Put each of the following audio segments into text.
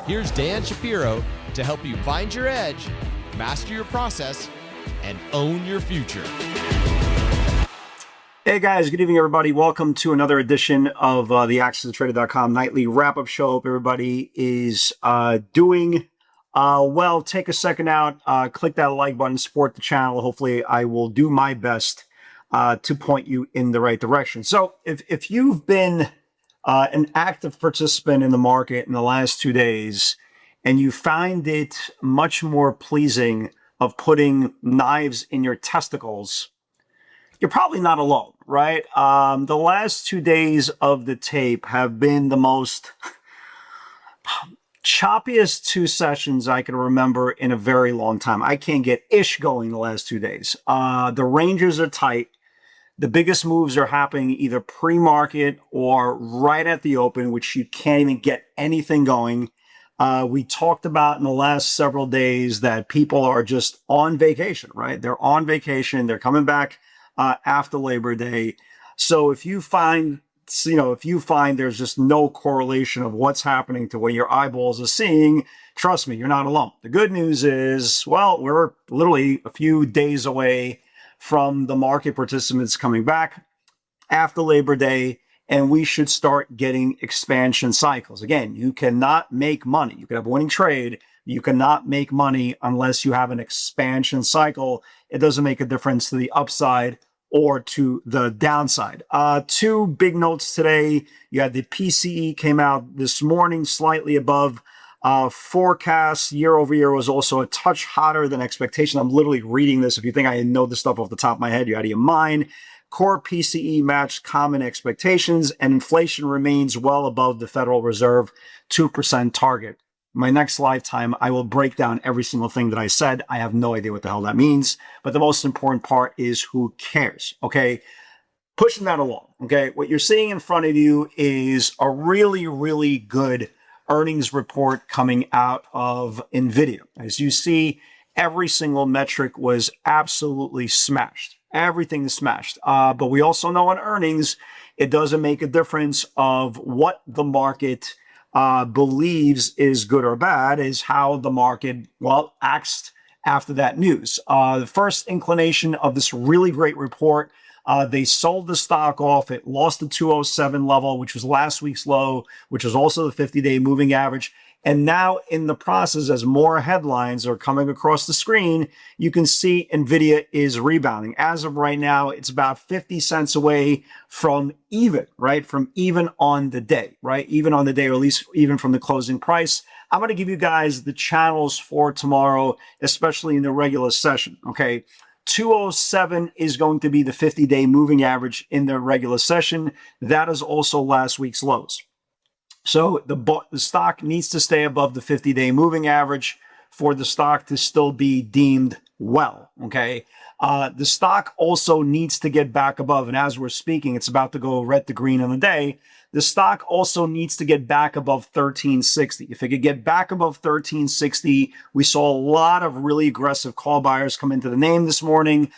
Here's Dan Shapiro to help you find your edge, master your process, and own your future. Hey guys, good evening everybody. Welcome to another edition of the AccessToTrader.com nightly wrap-up show. Hope everybody is doing well. Take a second out, click that like button, support the channel. Hopefully I will do my best to point you in the right direction. So if you've been an active participant in the market in the last 2 days and you find it much more pleasing of putting knives in your testicles, you're probably not alone, right? The last 2 days of the tape have been the most choppiest 2 sessions I can remember in a very long time. I can't get ish going the last 2 days. The ranges are tight. The biggest moves are happening either pre-market or right at the open, which you can't even get anything going. We talked about in the last several days that people are just on vacation, right? They're on vacation. They're coming back after Labor Day. So if you find, there's just no correlation of what's happening to what your eyeballs are seeing, trust me, you're not alone. The good news is, well, we're literally a few days away from the market participants coming back after Labor Day, and we should start getting expansion cycles. Again, you cannot make money. You can have a winning trade. You cannot make money unless you have an expansion cycle. It doesn't make a difference to the upside or to the downside. 2 big notes today. You had the PCE came out this morning, slightly above forecast. Year over year was also a touch hotter than expectation. I'm literally reading this. If you think I know this stuff off the top of my head, you're out of your mind. Core PCE matched common expectations, and inflation remains well above the Federal Reserve 2% target. My next lifetime, I will break down every single thing that I said. I have no idea what the hell that means, but the most important part is who cares, okay? Pushing that along, okay? What you're seeing in front of you is a really, really good earnings report coming out of Nvidia. As you see, every single metric was absolutely smashed. Everything is smashed. But we also know on earnings, it doesn't make a difference of what the market believes is good or bad, is how the market, well, acts after that news. The first inclination of this really great report, they sold the stock off. It lost the 207 level, which was last week's low, which was also the 50-day moving average. And now in the process, as more headlines are coming across the screen, you can see Nvidia is rebounding. As of right now, it's about 50 cents away from even, right? From even on the day, right? Even on the day, or at least even from the closing price. I'm going to give you guys the channels for tomorrow, especially in the regular session, okay? 207 is going to be the 50-day moving average in the regular session. That is also last week's lows. So the stock needs to stay above the 50-day moving average for the stock to still be deemed well, okay? The stock also needs to get back above, and as we're speaking, it's about to go red to green on the day. The stock also needs to get back above 1360. If it could get back above 1360, we saw a lot of really aggressive call buyers come into the name this morning,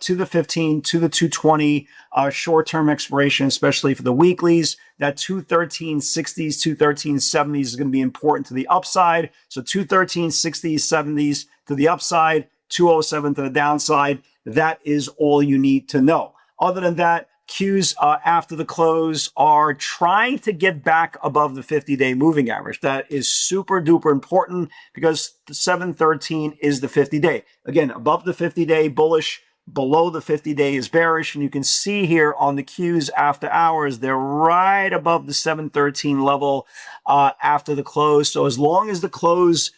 to the 15, to the 220, short-term expiration, especially for the weeklies. That 213.60s, 213.70s is going to be important to the upside. So 213.60s, 70s to the upside, 207 to the downside. That is all you need to know. Other than that, Qs after the close are trying to get back above the 50-day moving average. That is super duper important because the 713 is the 50-day. Again, above the 50-day bullish, below the 50-day is bearish. And you can see here on the Qs after hours, they're right above the 713 level after the close. So as long as the Qs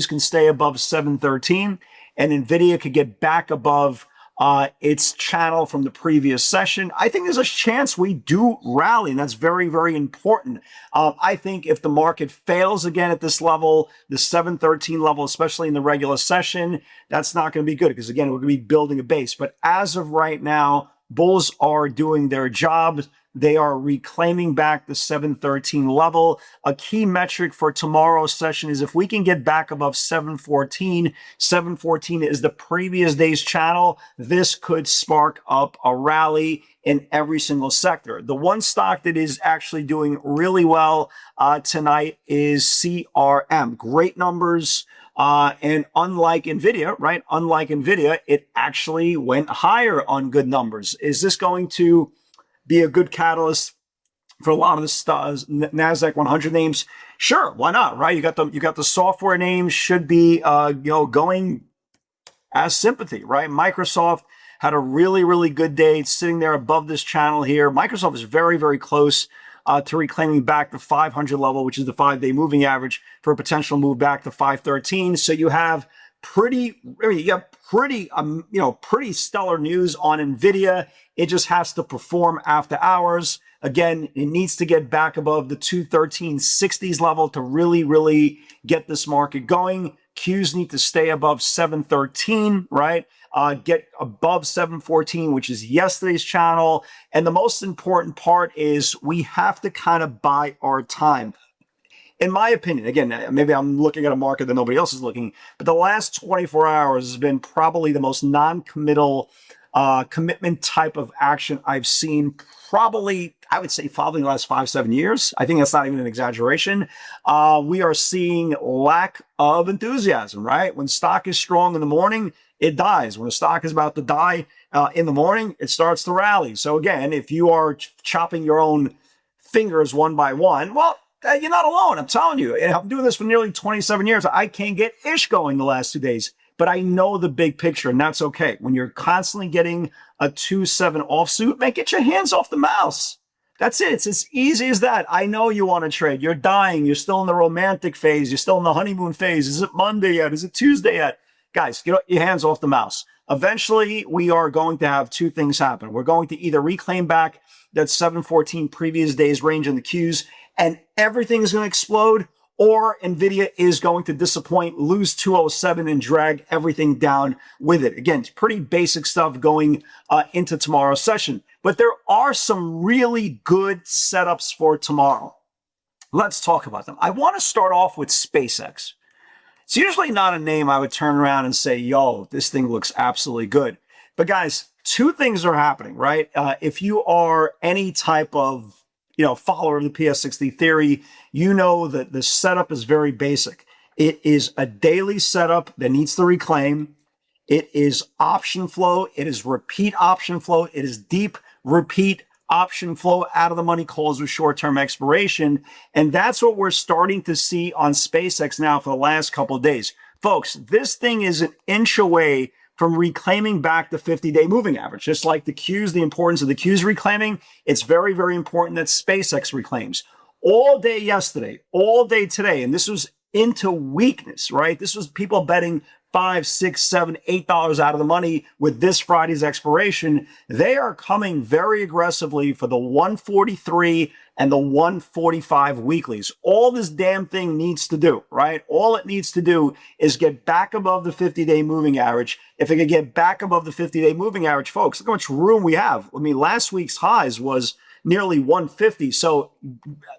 can stay above 713 and Nvidia could get back above its channel from the previous session, I think there's a chance we do rally, and that's very, very important. I think if the market fails again at this level, the 713 level, especially in the regular session, that's not going to be good because, again, we're going to be building a base. But as of right now, bulls are doing their job. They are reclaiming back the 713 level. A key metric for tomorrow's session is if we can get back above 714. 714 is the previous day's channel. This could spark up a rally in every single sector. The one stock that is actually doing really well tonight is CRM. Great numbers. And unlike Nvidia, right? Unlike Nvidia, it actually went higher on good numbers. Is this going to be a good catalyst for a lot of the Nasdaq 100 names? Sure, why not? Right? You got the software names should be going as sympathy, right? Microsoft had a really good day. It's sitting there above this channel here. Microsoft is very close to reclaiming back the 500 level, which is the 5-day moving average, for a potential move back to 513. So you have pretty stellar news on Nvidia. It just has to perform after hours. Again, it needs to get back above the 213.60s level to really get this market going. Qs need to stay above 713, right? Get above 714, which is yesterday's channel. And the most important part is we have to kind of buy our time. In my opinion, again, maybe I'm looking at a market that nobody else is looking, but the last 24 hours has been probably the most non-committal commitment type of action I've seen probably, I would say, probably in the last 5-7 years. I think that's not even an exaggeration. We are seeing lack of enthusiasm, right? When stock is strong in the morning, it dies. When a stock is about to die in the morning, it starts to rally. So again, if you are chopping your own fingers one by one, well, you're not alone. I'm telling you. I'm doing this for nearly 27 years. I can't get ish going the last 2 days, but I know the big picture, and that's okay. When you're constantly getting a 2-7 offsuit, man, get your hands off the mouse. That's it. It's as easy as that. I know you want to trade. You're dying. You're still in the romantic phase. You're still in the honeymoon phase. Is it Monday yet? Is it Tuesday yet? Guys, get your hands off the mouse. Eventually, we are going to have two things happen. We're going to either reclaim back that 714 previous day's range in the Qs, and everything is going to explode, or Nvidia is going to disappoint, lose 207, and drag everything down with it. Again, it's pretty basic stuff going into tomorrow's session. But there are some really good setups for tomorrow. Let's talk about them. I want to start off with SpaceX. It's usually not a name I would turn around and say, yo, this thing looks absolutely good. But guys, two things are happening, right? If you are any type of follower of the PS60 theory, you know that the setup is very basic. It is a daily setup that needs to reclaim. It is option flow. It is repeat option flow. It is deep repeat option flow out of the money calls with short-term expiration. And that's what we're starting to see on SpaceX now for the last couple of days. Folks, this thing is an inch away from reclaiming back the 50-day moving average. Just like the Qs, the importance of the Qs reclaiming, it's very important that SpaceX reclaims. All day yesterday, all day today, and this was into weakness, right? This was people betting $5, $6, $7, $8 out of the money with this Friday's expiration. They are coming very aggressively for the 143 and the 145 weeklies. All this damn thing needs to do, right? All it needs to do is get back above the 50-day moving average. If it can get back above the 50-day moving average, folks, look how much room we have. I mean, last week's highs was nearly 150. So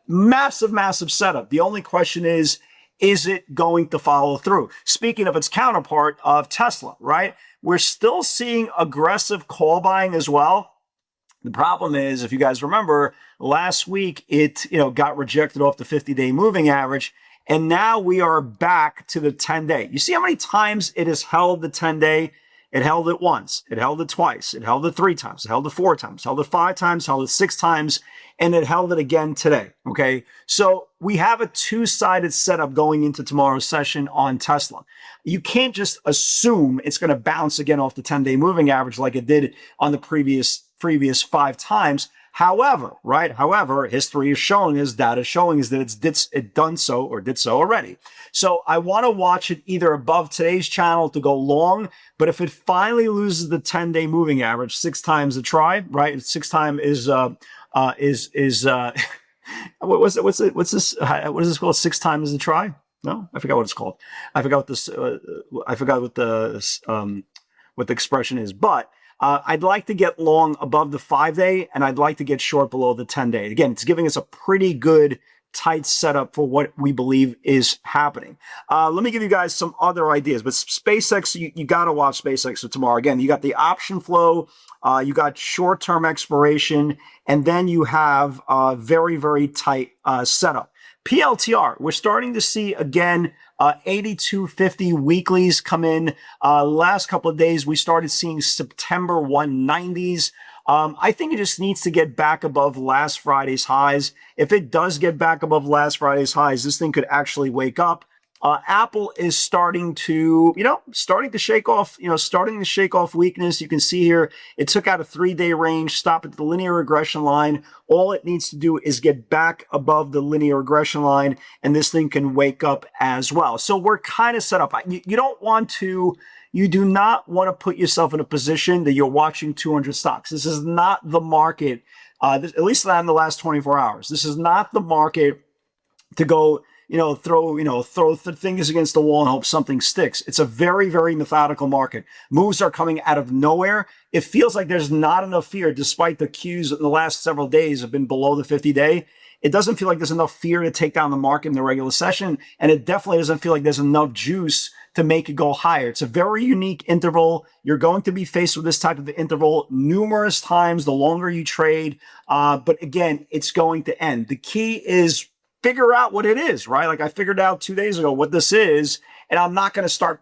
massive setup. The only question is it going to follow through? Speaking of its counterpart of Tesla, right? We're still seeing aggressive call buying as well. The problem is, if you guys remember, last week it got rejected off the 50-day moving average, and now we are back to the 10-day. You see how many times it has held the 10-day? It held it once, it held it twice, it held it 3 times, it held it 4 times, held it 5 times, held it 6 times, and it held it again today, okay? So we have a two-sided setup going into tomorrow's session on Tesla. You can't just assume it's going to bounce again off the 10-day moving average like it did on the previous 5 times. However, right? However, history is showing us, data is showing us that it done so or did so already. So I want to watch it either above today's channel to go long, but if it finally loses the 10-day moving average 6 times a try, right? 6 times is what is this called? 6 times a try? No, I forgot what it's called. I forgot what the expression is, but I'd like to get long above the 5-day, and I'd like to get short below the 10-day. Again, it's giving us a pretty good tight setup for what we believe is happening. Let me give you guys some other ideas. But SpaceX, you got to watch SpaceX for tomorrow. Again, you got the option flow, you got short-term expiration, and then you have a very, very tight setup. PLTR, we're starting to see, again, 8250 weeklies come in. Last couple of days, we started seeing September 190s. I think it just needs to get back above last Friday's highs. If it does get back above last Friday's highs, this thing could actually wake up. Apple is starting to shake off weakness. You can see here, it took out a 3-day range, stop at the linear regression line. All it needs to do is get back above the linear regression line, and this thing can wake up as well. So we're kind of set up. You do not want to put yourself in a position that you're watching 200 stocks. This is not the market, at least not in the last 24 hours. This is not the market to go, throw things against the wall and hope something sticks. It's a very, very methodical market. Moves are coming out of nowhere. It feels like there's not enough fear, despite the Qs in the last several days have been below the 50-day. It doesn't feel like there's enough fear to take down the market in the regular session, and it definitely doesn't feel like there's enough juice to make it go higher. It's a very unique interval. You're going to be faced with this type of interval numerous times the longer you trade. But again, it's going to end. The key is figure out what it is, right? Like I figured out 2 days ago what this is, and I'm not going to start,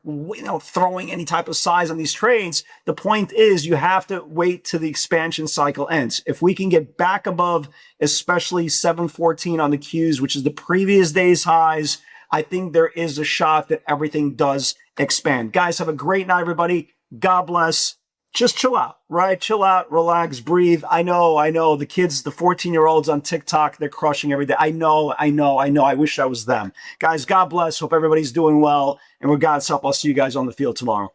throwing any type of size on these trades. The point is you have to wait till the expansion cycle ends. If we can get back above, especially 714 on the Qs, which is the previous day's highs, I think there is a shot that everything does expand. Guys, have a great night, everybody. God bless. Just chill out, right? Chill out, relax, breathe. I know. The kids, the 14-year-olds on TikTok, they're crushing every day. I know. I wish I was them. Guys, God bless. Hope everybody's doing well. And with God's help, I'll see you guys on the field tomorrow.